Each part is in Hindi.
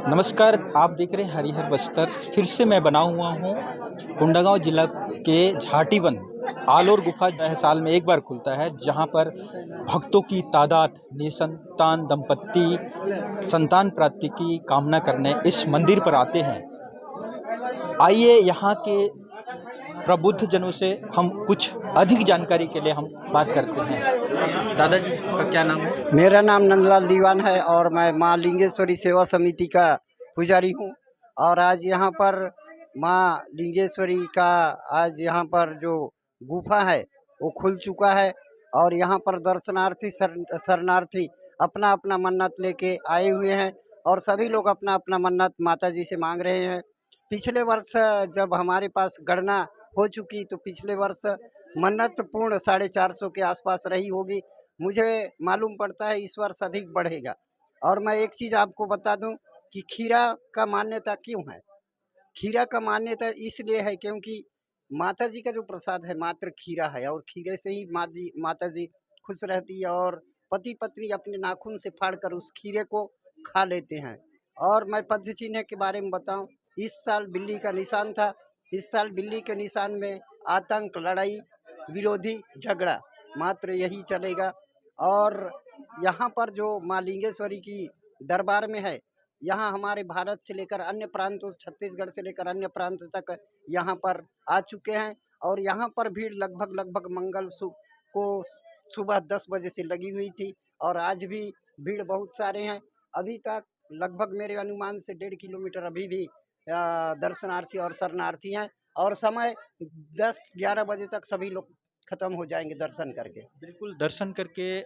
नमस्कार, आप देख रहे हैं हरिहर बस्तर। फिर से मैं बना हुआ हूँ कोंडागांव जिला के झाटीवन। आलोर गुफा जो है साल में एक बार खुलता है, जहाँ पर भक्तों की तादाद निसंतान दंपत्ति संतान प्राप्ति की कामना करने इस मंदिर पर आते हैं। आइए यहाँ के प्रबुद्ध जनों से हम कुछ अधिक जानकारी के लिए हम बात करते हैं। दादाजी का क्या नाम है? मेरा नाम नंदलाल दीवान है और मैं माँ लिंगेश्वरी सेवा समिति का पुजारी हूँ। और आज यहाँ पर माँ लिंगेश्वरी का आज यहाँ पर जो गुफा है वो खुल चुका है और यहाँ पर दर्शनार्थी शरणार्थी अपना अपना मन्नत लेके आए हुए हैं और सभी लोग अपना अपना मन्नत माता जी से मांग रहे हैं। पिछले वर्ष जब हमारे पास गणना हो चुकी तो पिछले वर्ष मन्नत पूर्ण 450 के आसपास रही होगी। मुझे मालूम पड़ता है इस वर्ष अधिक बढ़ेगा। और मैं एक चीज़ आपको बता दूं कि खीरा का मान्यता क्यों है। खीरा का मान्यता इसलिए है क्योंकि माता जी का जो प्रसाद है मात्र खीरा है और खीरे से ही माता जी खुश रहती है और पति पत्नी अपने नाखून से फाड़कर उस खीरे को खा लेते हैं। और मैं पद्म चिन्ह के बारे में बताऊं, इस साल बिल्ली का निशान था। इस साल बिल्ली के निशान में आतंक, लड़ाई, विरोधी झगड़ा मात्र यही चलेगा। और यहाँ पर जो माँ लिंगेश्वरी की दरबार में है, यहाँ हमारे भारत से लेकर अन्य प्रांतों, छत्तीसगढ़ से लेकर अन्य प्रांत तक यहाँ पर आ चुके हैं। और यहाँ पर भीड़ लगभग को सुबह 10 बजे से लगी हुई थी और आज भी भीड़ बहुत सारे हैं। अभी तक लगभग मेरे अनुमान से 1.5 किलोमीटर अभी भी दर्शनार्थी और शरणार्थी हैं और समय 10-11 बजे तक सभी लोग खत्म हो जाएंगे दर्शन करके। बिल्कुल, दर्शन करके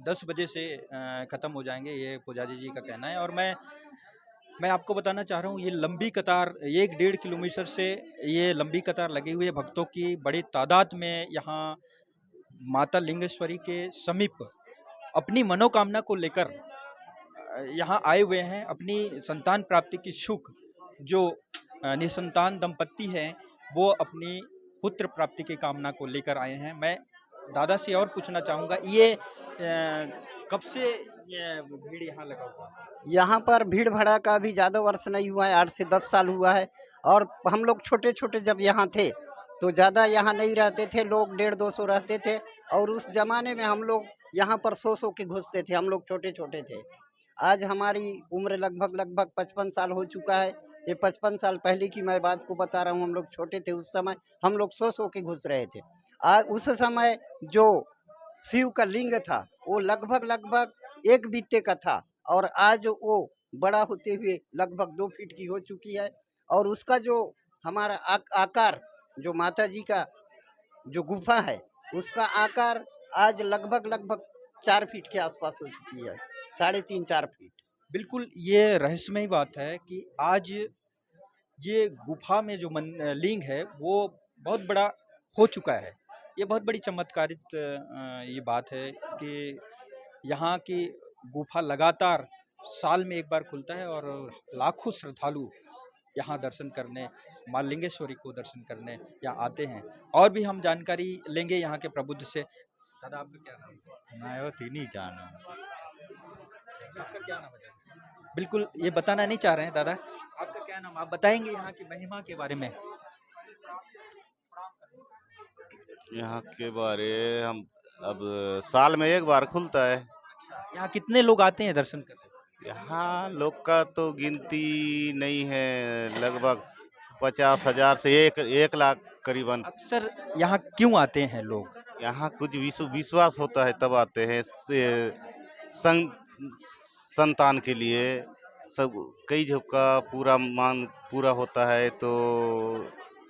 10 बजे से ख़त्म हो जाएँगे, ये पुजारी जी का कहना है। और मैं आपको बताना चाह रहा हूँ, ये लंबी कतार, ये 1 डेढ़ किलोमीटर से ये लंबी कतार लगी हुई है। भक्तों की बड़ी तादाद में यहाँ माता लिंगेश्वरी के समीप अपनी मनोकामना को लेकर यहाँ आए हुए हैं। अपनी संतान प्राप्ति की सुख जो निसंतान दंपत्ति हैं, वो अपनी पुत्र प्राप्ति की कामना को लेकर आए हैं। मैं दादा से और पूछना चाहूँगा, ये कब से ये भीड़ यहाँ लगा हुआ है? यहाँ पर भीड़ भड़ा का भी ज़्यादा वर्ष नहीं हुआ है, 8 से 10 साल हुआ है। और हम लोग छोटे छोटे जब यहाँ थे तो ज़्यादा यहाँ नहीं रहते थे, लोग 150-200 रहते थे। और उस ज़माने में हम लोग यहाँ पर 100 के घुसते थे, हम लोग छोटे छोटे थे। आज हमारी उम्र लगभग 55 साल हो चुका है। ये 55 साल पहले की मैं बात को बता रहा हूँ। हम लोग छोटे थे उस समय, हम लोग 100 के घुस रहे थे। आज उस समय जो शिव का लिंग था वो लगभग 1 बीते का था और आज वो बड़ा होते हुए लगभग 2 फीट की हो चुकी है। और उसका जो हमारा आकार, जो माता जी का जो गुफा है उसका आकार आज लगभग 4 फीट के आसपास हो चुकी है, 3.5-4 फीट। बिल्कुल, ये रहस्यमयी बात है कि आज ये गुफा में जो लिंग है, वो बहुत बड़ा हो चुका है। ये बहुत बड़ी चमत्कारित ये बात है कि यहाँ की गुफा लगातार साल में एक बार खुलता है और लाखों श्रद्धालु यहाँ दर्शन करने, माँ लिंगेश्वरी को दर्शन करने यहाँ आते हैं। और भी हम जानकारी लेंगे यहाँ के प्रबुद्ध से। दादा, आपका क्या नाम है? मैं वो तीन ही जाना। आपका क्या नाम है? बिल्कुल, ये बताना नहीं चाह रहे हैं दादा। आपका क्या नाम? आप बताएंगे यहाँ की महिमा के बारे में? यहाँ के बारे हम अब साल में एक बार खुलता है। यहाँ कितने लोग आते हैं दर्शन करने? यहाँ लोग का तो गिनती नहीं है, लगभग 50,000 से 1 लाख करीबन। अक्सर यहाँ क्यों आते हैं लोग? यहाँ कुछ विश्वास होता है तब आते हैं। संतान के लिए सब कई जगह का पूरा मांग पूरा होता है तो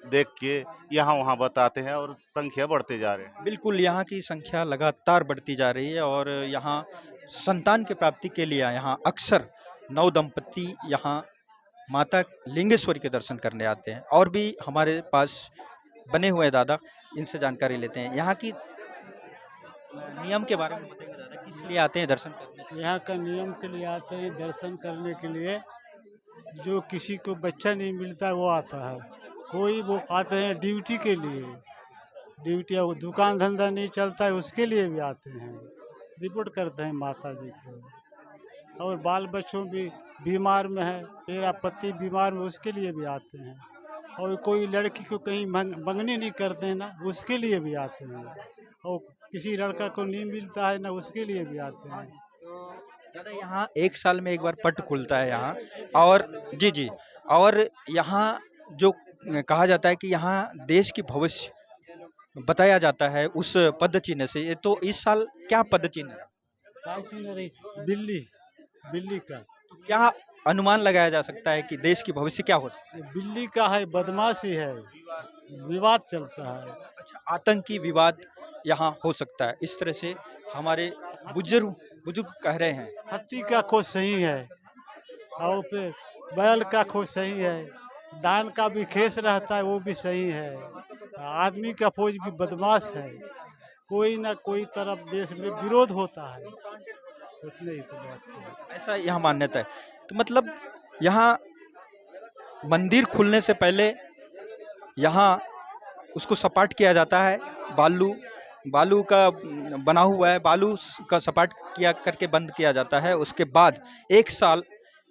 देख के यहाँ वहाँ बताते हैं और संख्या बढ़ते जा रहे हैं। बिल्कुल, यहाँ की संख्या लगातार बढ़ती जा रही है और यहाँ संतान की प्राप्ति के लिए यहाँ अक्सर नव दंपत्ति यहाँ माता लिंगेश्वरी के दर्शन करने आते हैं। और भी हमारे पास बने हुए हैं दादा, इनसे जानकारी लेते हैं। यहाँ की नियम के बारे में बताइए दादा, किस लिए आते हैं दर्शन करने? यहाँ का नियम के लिए आते हैं दर्शन करने के लिए। जो किसी को बच्चा नहीं मिलता वो आता है, कोई वो आते हैं ड्यूटी के लिए, ड्यूटी, वो दुकान धंधा नहीं चलता है उसके लिए भी आते हैं, रिपोर्ट करते हैं माता जी को। और बाल बच्चों भी बीमार में है, मेरा पति बीमार में, उसके लिए भी आते हैं। और कोई लड़की को कहीं मंगनी नहीं करते हैं ना, उसके लिए भी आते हैं। और किसी लड़का को नहीं मिलता है ना, उसके लिए भी आते हैं। तो दादा यहाँ 1 साल में एक बार पट खुलता है यहाँ और जी, जी। और यहाँ जो कहा जाता है कि यहाँ देश की भविष्य बताया जाता है उस पद चिन्ह से। ये तो इस साल क्या पद चिन्ह है? बिल्ली, बिल्ली का। क्या अनुमान लगाया जा सकता है कि देश की भविष्य क्या हो सकती ये बिल्ली का है, बदमाशी है, विवाद चलता है। है? अच्छा, आतंकी विवाद यहाँ हो सकता है। इस तरह से हमारे बुजुर्ग बुजुर्ग कह रहे हैं। हाथी का खोज सही है, और फिर बैल का खोज सही है, दान का भी खेस रहता है, वो भी सही है। आदमी का फौज भी बदमाश है, कोई ना कोई तरफ देश में विरोध होता है। उतने ही तो बात है। ऐसा यहाँ मान्यता है। तो मतलब यहाँ मंदिर खुलने से पहले यहाँ उसको सपाट किया जाता है। बालू बालू का बना हुआ है, बालू का सपाट किया करके बंद किया जाता है। उसके बाद 1 साल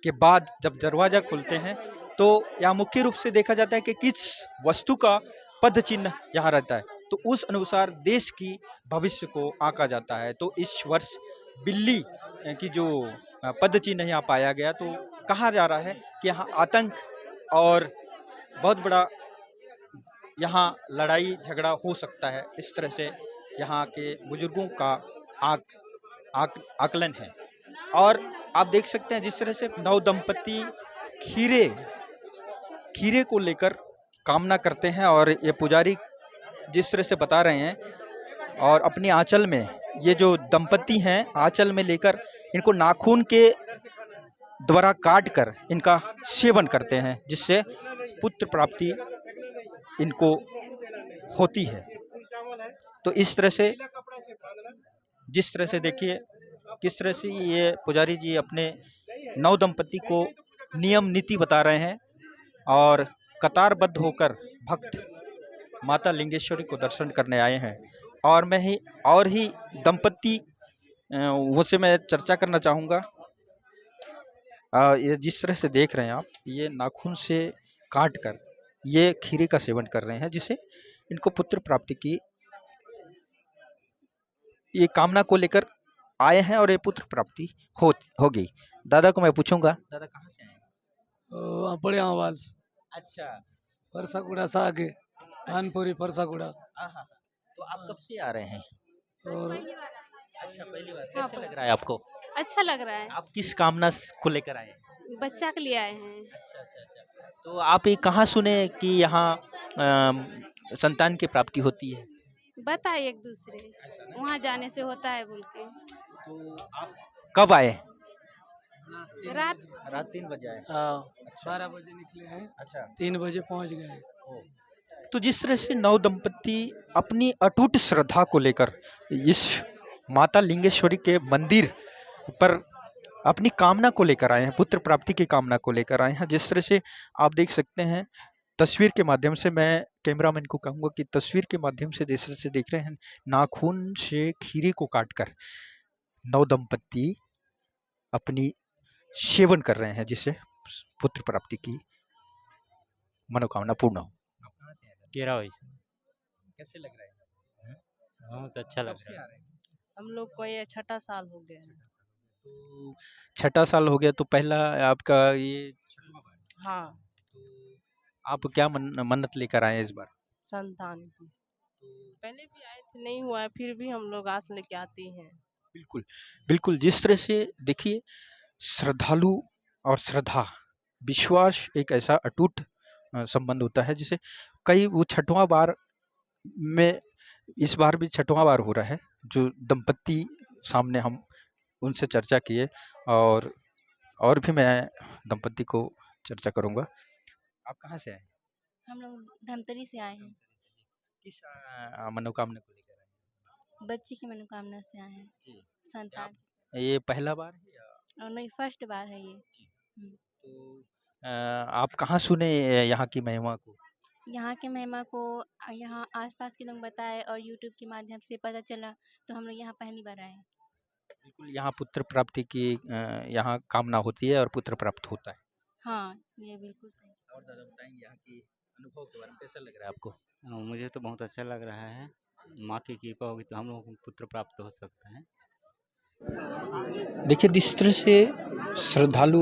के बाद जब दरवाजा खुलते हैं तो यहाँ मुख्य रूप से देखा जाता है कि किस वस्तु का पद चिन्ह यहाँ रहता है, तो उस अनुसार देश की भविष्य को आंका जाता है। तो इस वर्ष बिल्ली की जो पद चिन्ह यहाँ पाया गया, तो कहा जा रहा है कि यहाँ आतंक और बहुत बड़ा यहाँ लड़ाई झगड़ा हो सकता है। इस तरह से यहाँ के बुजुर्गों का आक, आक, आकलन है। और आप देख सकते हैं जिस तरह से नव दंपति खीरे खीरे को लेकर कामना करते हैं, और ये पुजारी जिस तरह से बता रहे हैं, और अपनी आंचल में ये जो दंपति हैं आंचल में लेकर इनको नाखून के द्वारा काट कर इनका सेवन करते हैं, जिससे पुत्र प्राप्ति इनको होती है। तो इस तरह से जिस तरह से देखिए किस तरह से ये पुजारी जी अपने नव दंपति को नियम नीति बता रहे हैं, और कतारबद्ध होकर भक्त माता लिंगेश्वरी को दर्शन करने आए हैं। और मैं ही और ही दंपति वो से मैं चर्चा करना चाहूँगा। ये जिस तरह से देख रहे हैं आप, ये नाखून से काट कर ये खीरे का सेवन कर रहे हैं, जिसे इनको पुत्र प्राप्ति की ये कामना को लेकर आए हैं, और ये पुत्र प्राप्ति होगी। दादा को मैं पूछूंगा, दादा कहाँ से आए हैं? बड़े आवाज अच्छा। परसागुड़ा से आगे कानपुरी परसागुड़ा। हाँ, तो आप कब से आ रहे हैं? और अच्छा, पहली बार। हाँ, कैसे लग रहा है आपको? अच्छा लग रहा है। आप किस कामना को लेकर आए हैं? बच्चा के लिए आए हैं। अच्छा, अच्छा, अच्छा। तो आप ये कहाँ सुने कि यहाँ संतान की प्राप्ति होती है? बताए एक दूसरे, वहाँ जाने से होता है बोल के। तो आप कब आए? रात रात 3 बजे आए। 12 बजे निकले हैं, अच्छा। 3 बजे पहुंच गए। तो जिस तरह से नव दंपति अपनी अटूट श्रद्धा को लेकर इस माता लिंगेश्वरी के मंदिर पर अपनी कामना को लेकर आए हैं, पुत्र प्राप्ति की कामना को लेकर आए हैं। जिस तरह से आप देख सकते हैं तस्वीर के माध्यम से, मैं कैमरामैन को कहूँगा कि तस्वीर के माध्यम से जिस तरह से देख रहे हैं, नाखून से खीरे को काटकर नव दंपति अपनी सेवन कर रहे हैं, जिससे पुत्र प्राप्ति की मनोकामना पूर्ण हो। केरावई से। कैसे लग रहा है? बहुत अच्छा लग रहा है। हम लोग को ये 6ठा साल हो गया है। तो 6ठा साल हो गया, तो पहला आपका ये 6वां बार? हाँ, तो आप क्या मन्नत लेकर आए हैं इस बार? संतान की। पहले भी आए थे, नहीं हुआ है, फिर भी हम लोग आस लेके आते हैं। बिल्कुल, बिल्कुल। जिस तरह से देखिए श्रद्धालु और श्रद्धा, विश्वास एक ऐसा अटूट संबंध होता है, जिसे कई वो 6वां बार में इस बार भी 6वां बार हो रहा है। जो दंपति सामने हम उनसे चर्चा किए, और भी मैं दंपति को चर्चा करूँगा। आप कहाँ से आए? हम लोग धमतरी से आए हैं। किस मनोकामना को लेकर आए? बच्चे की मनोकामना से आए हैं। जी। संतान। ये पहला बार है या? नहीं, फर्स्ट बार है ये। तो आप कहाँ सुने यहाँ की महिमा को? यहाँ के महिमा को यहाँ आसपास के लोग बताए, और यूट्यूब के माध्यम से पता चला, तो हम लोग यहाँ पहली बार आए। बिल्कुल यहाँ पुत्र प्राप्ति की यहाँ कामना होती है और पुत्र प्राप्त होता है। हाँ, ये बिल्कुल सही। और दादा बताएंगे यहाँ की अनुभव के बारे में, कैसा लग रहा है आपको? मुझे तो बहुत अच्छा लग रहा है। माँ की कृपा होगी तो हम लोगों को पुत्र प्राप्त हो सकता है। देखिए जिस तरह से श्रद्धालु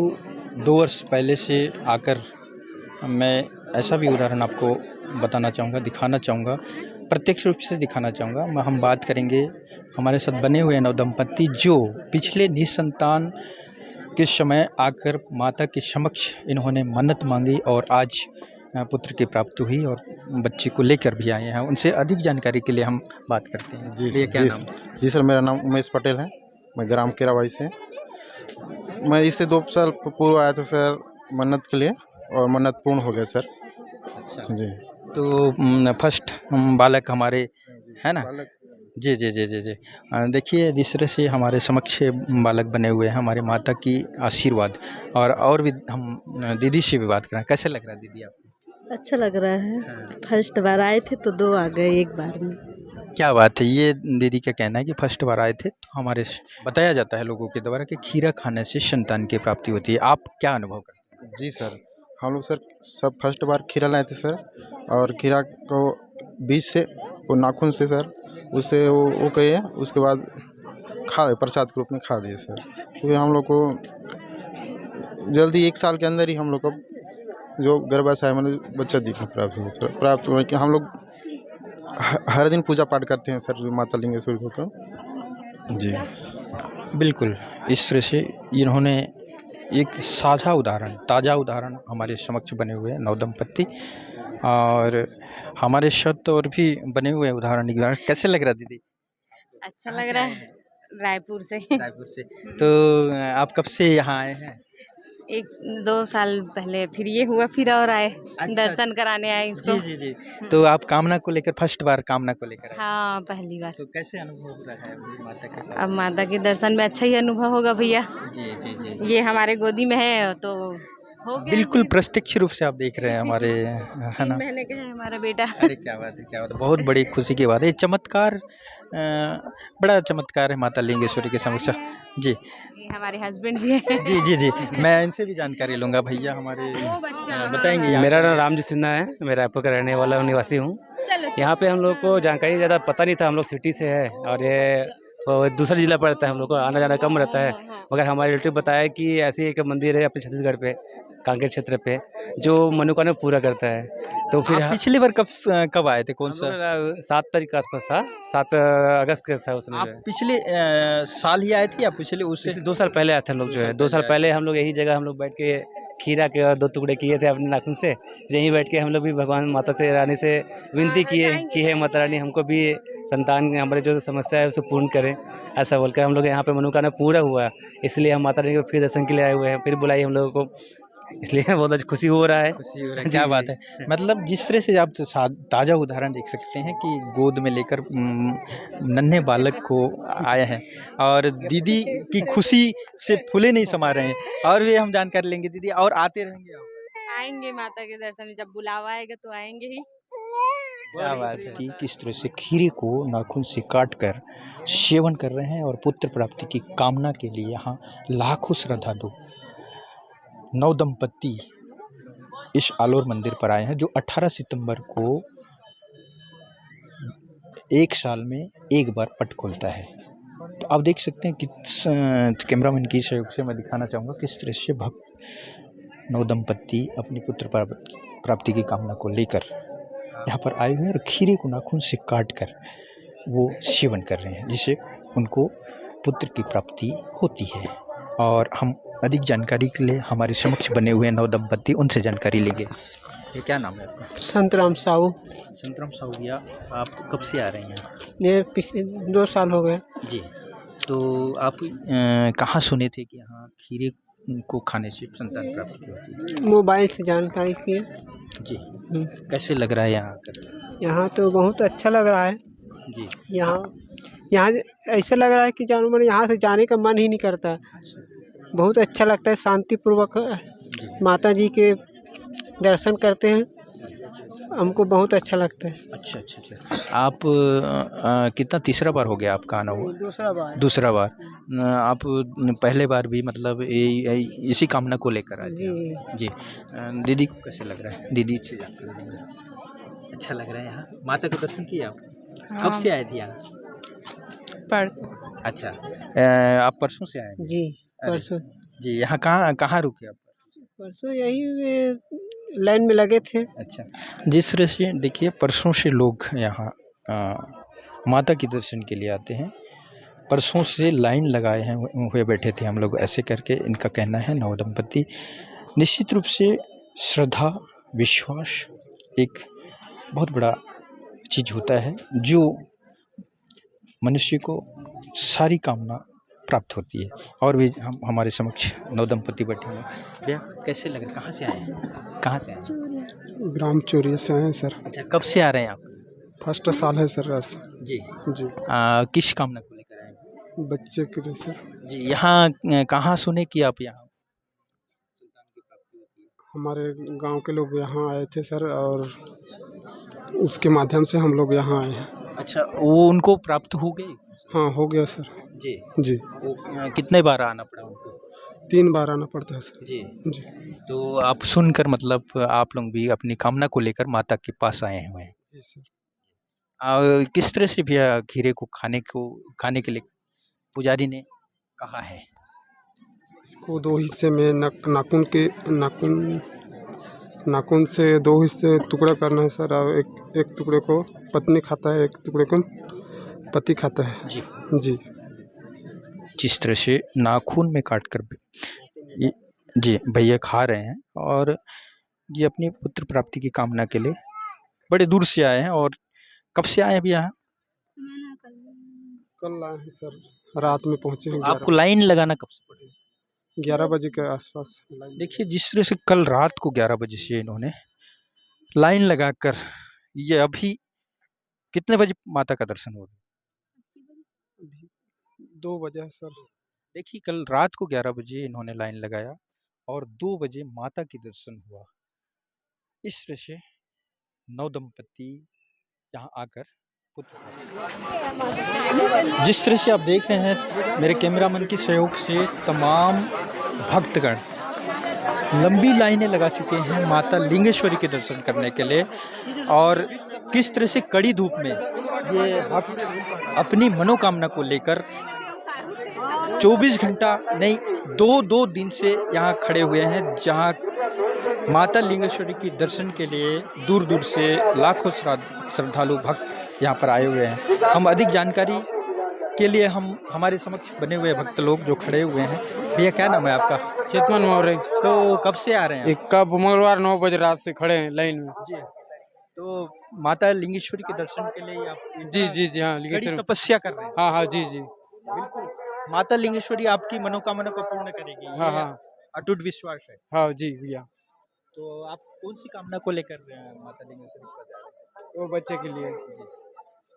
2 वर्ष पहले से आकर, मैं ऐसा भी उदाहरण आपको बताना चाहूँगा, दिखाना चाहूँगा, प्रत्यक्ष रूप से दिखाना चाहूँगा। हम बात करेंगे हमारे साथ बने हुए नवदंपति जो पिछले निसंतान के समय आकर माता के समक्ष इन्होंने मन्नत मांगी और आज पुत्र की प्राप्ति हुई और बच्चे को लेकर भी आए हैं। उनसे अधिक जानकारी के लिए हम बात करते हैं। जी ये सर, क्या नाम है? जी सर, मेरा नाम उमेश पटेल है। मैं ग्राम केराबाई से। मैं इससे 2 साल पूर्व आया था सर मन्नत के लिए और मन्नत पूर्ण हो गया सर। अच्छा, जी। तो फर्स्ट बालक हमारे है ना? जी जी जी जी जी। देखिए जिस तरह से हमारे समक्ष बालक बने हुए हैं, हमारे माता की आशीर्वाद। और भी हम दीदी से भी बात करें, कैसे लग रहा है दीदी आपको? अच्छा लग रहा है। फर्स्ट बार आए थे तो 2 आ गए एक बार में। क्या बात है, ये दीदी का कहना है कि फर्स्ट बार आए थे तो बताया जाता है लोगों के द्वारा कि खीरा खाने से संतान की प्राप्ति होती है। आप क्या अनुभव करते हैं? जी सर, हम लोग सर सब फर्स्ट बार खीरा लाए थे सर, और खीरा को बीज से वो नाखून से सर उससे वो कहिए, उसके बाद खा प्रसाद के रूप में खा दिए सर। तो फिर हम लोग को जल्दी 1 साल के अंदर ही हम लोग को जो गर्भाशय में बच्चा दिखा प्राप्त हुआ सर। प्राप्त हुआ कि हम लोग हर दिन पूजा पाठ करते हैं सर माता लिंगेश्वरी को। जी बिल्कुल, इस तरह से इन्होंने एक साझा उदाहरण, ताज़ा उदाहरण हमारे समक्ष बने हुए हैं नवदंपति, और हमारे साथ और भी बने हुए उदाहरण। कैसे लग रहा है दीदी? अच्छा लग रहा है। रायपुर से। रायपुर से। तो आप कब से यहाँ आए हैं? 1-2 साल पहले फिर ये हुआ, फिर और आए दर्शन कराने आए इसको। जी जी जी। तो आप कामना को लेकर फर्स्ट बार कामना को लेकर आए? हाँ, पहली बार। तो कैसे अनुभव हो रहा है अभी माता के अब माता के दर्शन में अच्छा ही अनुभव होगा भैया। जी जी जी। ये हमारे गोदी में है तो हो गया। बिल्कुल प्रत्यक्ष रूप से आप देख रहे हैं हमारे, है 3 ना? महीने का है हमारा बेटा। अरे क्या बात है, क्या बात है, बहुत बड़ी खुशी की बात है। ये चमत्कार, बड़ा चमत्कार है माता लिंगेश्वरी के समक्ष। जी ये हमारे हस्बैंड जी हैं। जी जी जी, मैं इनसे भी जानकारी लूँगा। भैया हमारे बताएंगे यहाँ? मेरा नाम रामजी सिन्हा है, मैं रायपुर का रहने वाला निवासी हूँ। यहाँ पे हम लोग को जानकारी ज़्यादा पता नहीं था, हम लोग सिटी से है और ये दूसरा जिला पड़ता है, हम लोग को आना जाना कम रहता है। मगर हमारे रिलेटिव बताया कि ऐसी एक मंदिर है अपने छत्तीसगढ़ पे, कांकेर क्षेत्र पे, जो मनोकामना पूरा करता है। तो फिर आप पिछली बार कब आए थे? कौन सा? 7 तारीख के आसपास था, 7 अगस्त का था उस समय। आप पिछले साल ही आए थे या पिछले उससे? 2 साल पहले आए थे हम लोग, जो है 2 साल पहले हम लोग यही जगह हम लोग बैठ के खीरा के 2 टुकड़े किए थे अपने नाखून से। यहीं बैठ के हम लोग भी भगवान माता से रानी से विनती किए कि हे माता रानी हमको भी संतान हमारे जो समस्या है उसे पूर्ण करें, ऐसा बोलकर हम लोग यहाँ पे मनोकामना पूरा हुआ। इसलिए हम माता रानी को फिर दर्शन के लिए आए हुए हैं, फिर बुलाई हम लोगों को, इसलिए बहुत खुशी हो रहा है। क्या बात है, मतलब जिस तरह से आप ताज़ा उदाहरण देख सकते हैं कि गोद में लेकर नन्हे बालक को आए हैं और दीदी की खुशी से फूले नहीं समा रहे हैं। और भी हम जानकारी लेंगे दीदी, और आते रहेंगे आप? आएंगे माता के दर्शन में, जब बुलावा आएगा तो आएंगे ही। क्या बात है कि किस तरह से खीरे को नाखून से काटकर सेवन कर रहे हैं और पुत्र प्राप्ति की कामना के लिए यहाँ लाखों श्रद्धालु नवदंपति इस आलोर मंदिर पर आए हैं, जो 18 सितंबर को 1 साल में एक बार पट खोलता है। तो आप देख सकते हैं कि कैमरामैन की सहयोग से मैं दिखाना चाहूँगा किस तरह से भक्त नवदंपति अपनी पुत्र प्राप्ति की कामना को लेकर यहाँ पर आए हुए हैं और खीरे को नाखून से काटकर वो सेवन कर रहे हैं, जिससे उनको पुत्र की प्राप्ति होती है। और हम अधिक जानकारी के लिए हमारे समक्ष बने हुए नवदंपति, उनसे जानकारी लेंगे। ये क्या नाम है आपका? संतराम साहू। संतराम साहू भैया, आप कब से आ रहे हैं यहाँ? ये पिछले 2 साल हो गए। जी, तो आप कहाँ सुने थे कि यहाँ खीरे को खाने से संतान प्राप्ति होती है? मोबाइल से जानकारी किए। जी, कैसे लग रहा है यहाँ आकर? यहाँ तो बहुत अच्छा लग रहा है जी। यहाँ ऐसा लग रहा है कि जानवर यहाँ से जाने का मन ही नहीं करता। बहुत अच्छा लगता है, शांतिपूर्वक माता जी के दर्शन करते हैं हमको बहुत अच्छा लगता है। अच्छा अच्छा अच्छा। आप कितना तीसरा बार हो गया आपका आना हुआ? दूसरा बार। दूसरा बार। आप पहले बार भी मतलब इसी कामना को लेकर आए थे जी आप? जी। दीदी को कैसे लग रहा है? दीदी से जानकर अच्छा लग रहा है यहाँ माता के दर्शन किए आप? कब से आए थे यहाँ? परसों। अच्छा। आप परसों से आए हैं? जी अरे परसों। जी, यहाँ कहाँ कहाँ रुके आप? परसों यही लाइन में लगे थे। अच्छा। जिस तरह से देखिए परसों से लोग यहाँ माता के दर्शन के लिए आते हैं। परसों से लाइन लगाए हैं हुए बैठे थे हम लोग ऐसे करके इनका कहना है नवदंपति। निश्चित रूप से श्रद्धा, विश्वास एक बहुत बड़ा चीज़ होता है जो मनुष्य को सारी कामना प्राप्त होती है। और भी हम हमारे समक्ष नवदंपति बैठे हैं। भैया कैसे लग रहा है? कहाँ से आए हैं? कहाँ से आए हैं? ग्राम चोरी से आए सर। अच्छा, कब से आ रहे हैं आप? फर्स्ट साल है सर रस। जी। जी। किस कामना को लेकर आए हैं? बच्चे के लिए सर। जी, यहाँ कहाँ सुने कि आप यहाँ हमारे गांव के लोग यहाँ आए थे सर और उसके माध्यम से हम लोग यहाँ आए हैं। अच्छा, वो उनको प्राप्त हो गई? हाँ हो गया सर। जी। जी। वो कितने बार आना पड़ा उनको? 3 बार आना पड़ता है सर। जी। जी। तो आप सुनकर मतलब आप लोग भी अपनी कामना को लेकर माता के पास आए हुए हैं। जी सर। किस तरह से भैया खीरे को खाने के लिए पुजारी ने कहा है? इसको 2 हिस्से में नाखून से 2 हिस्से टुकड़ा करना है सर और एक टुकड़े को पत्नी खाता है, एक टुकड़े को पति खाता है। जी। जी। जिस तरह से नाखून में काट कर ये जी भैया खा रहे हैं और ये अपनी पुत्र प्राप्ति की कामना के लिए बड़े दूर से आए हैं। और कब से आए हैं अभी यहाँ? कल आए हैं सर, रात में पहुँचे हैं। आपको लाइन लगाना कब से पड़ी? 11 बजे के आसपास। देखिए जिस तरह से कल रात को 11 बजे से इन्होंने लाइन लगाकर ये अभी कितने बजे माता का दर्शन हो गया? 2 बजे है सर। देखिए कल रात को 11 बजे इन्होंने लाइन लगाया और 2 बजे माता की दर्शन हुआ। इस तरह से नवदंपति यहाँ आकर जिस तरह से आप देख रहे हैं मेरे कैमरामैन के सहयोग से तमाम भक्तगण लंबी लाइनें लगा चुके हैं माता लिंगेश्वरी के दर्शन करने के लिए। और किस तरह से कड़ी धूप में ये भक्त अपनी मनोकामना को लेकर 24 घंटा नहीं 2 दिन से यहाँ खड़े हुए हैं, जहाँ माता लिंगेश्वरी की दर्शन के लिए दूर दूर से लाखों श्रद्धालु भक्त यहाँ पर आए हुए हैं। हम अधिक जानकारी के लिए हम हमारे समक्ष बने हुए भक्त लोग जो खड़े हुए हैं। भैया क्या नाम है आपका? चेतमन मौर्य। तो कब से आ रहे हैं? कब मंगलवार 9 बजे रात से खड़े हैं लाइन में। जी। तो माता लिंगेश्वरी के दर्शन के लिए आप जी हाँ लिंगेश्वरी तपस्या कर रहे हैं? हाँ जी बिल्कुल। माता लिंगेश्वरी आपकी मनोकामना को पूर्ण करेगी। हाँ अटूट विश्वास है। हाँ जी भैया। तो आप कौन सी कामना को लेकर माता लिंगेश्वरी पर जा रहे हैं? वो बच्चे के लिए। जी।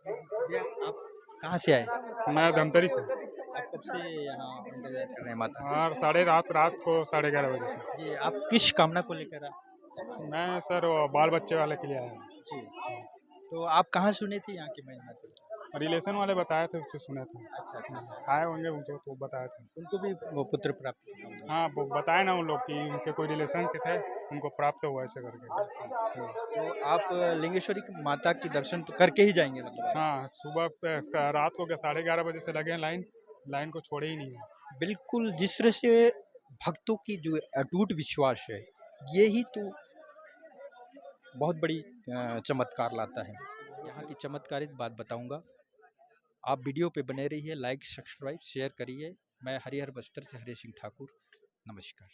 भैया आप कहाँ से आए? मैं धमतरी से। आप कब से यहाँ इंतजार कर रहे हैं माता? हाँ रात को 11:30 बजे से। जी। आप किस कामना को लेकर आए? मैं सर वो बाल बच्चे वाले के लिए आया हूँ। जी। तो आप कहाँ सुने थे यहाँ की महिमा को? रिलेशन वाले बताए थे, उससे सुना था। अच्छा। आए होंगे उनको तो बताए थे। उनको भी वो पुत्र प्राप्त? हाँ वो बताए ना उन लोग कि उनके कोई रिलेशन के थे, उनको प्राप्त हुआ ऐसे करके। तो आप लिंगेश्वरी की माता की दर्शन तो करके ही जाएंगे मतलब? हाँ सुबह रात को 11:30 बजे से लगे हैं लाइन को छोड़े ही नहीं है। बिल्कुल। जिस तरह से भक्तों की जो अटूट विश्वास है ये ही तो बहुत बड़ी चमत्कार लाता है। यहाँ की चमत्कारिक बात बताऊंगा। आप वीडियो पे बने रहिए, लाइक सब्सक्राइब शेयर करिए। मैं हरिहर बस्तर से हरि सिंह ठाकुर, नमस्कार।